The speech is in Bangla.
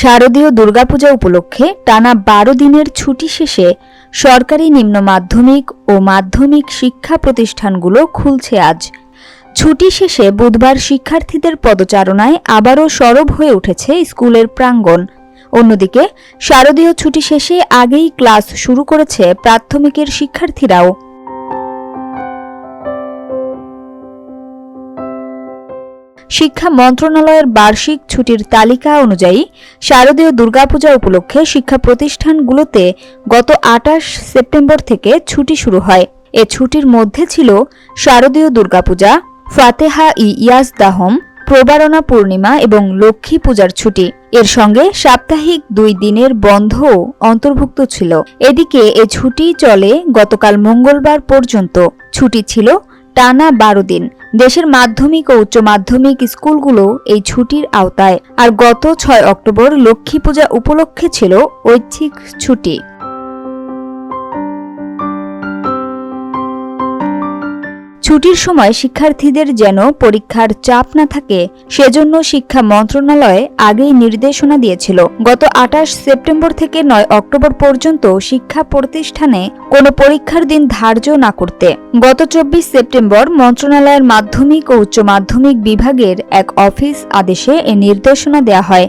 শারদীয় দুর্গাপূজা উপলক্ষে টানা ১২ দিনের ছুটি শেষে সরকারি নিম্ন মাধ্যমিক ও মাধ্যমিক শিক্ষা প্রতিষ্ঠানগুলো খুলছে আজ। ছুটি শেষে বুধবার শিক্ষার্থীদের পদচারণায় আবারও সরব হয়ে উঠেছে স্কুলের প্রাঙ্গণ। অন্যদিকে শারদীয় ছুটি শেষে আগেই ক্লাস শুরু করেছে প্রাথমিকের শিক্ষার্থীরাও। শিক্ষা মন্ত্রণালয়ের বার্ষিক ছুটির তালিকা অনুযায়ী শারদীয় দুর্গাপূজা উপলক্ষে শিক্ষা প্রতিষ্ঠানগুলোতে গত ২৮ সেপ্টেম্বর থেকে ছুটি শুরু হয়। এ ছুটির মধ্যে ছিল শারদীয় দুর্গাপূজা, ফাতেহা-ই-ইয়াজদাহম, প্রবারণা পূর্ণিমা এবং লক্ষ্মী পূজার ছুটি। এর সঙ্গে সাপ্তাহিক ২ দিনের বন্ধও অন্তর্ভুক্ত ছিল। এদিকে এ ছুটি চলে গতকাল মঙ্গলবার পর্যন্ত। ছুটি ছিল টানা ১২ দিন। দেশের মাধ্যমিক ও উচ্চ মাধ্যমিক স্কুলগুলো এই ছুটির আওতায়। আর গত ৬ অক্টোবর লক্ষ্মী পূজা উপলক্ষে ছিল ঐচ্ছিক ছুটি। ছুটির সময় শিক্ষার্থীদের যেন পরীক্ষার চাপ না থাকে সেজন্য শিক্ষা মন্ত্রণালয় আগেই নির্দেশনা দিয়েছিল গত ২৮ সেপ্টেম্বর থেকে ৯ অক্টোবর পর্যন্ত শিক্ষা প্রতিষ্ঠানে কোনো পরীক্ষার দিন ধার্য না করতে। গত ২৪ সেপ্টেম্বর মন্ত্রণালয়ের মাধ্যমিক ও উচ্চ মাধ্যমিক বিভাগের এক অফিস আদেশে এ নির্দেশনা দেয়া হয়।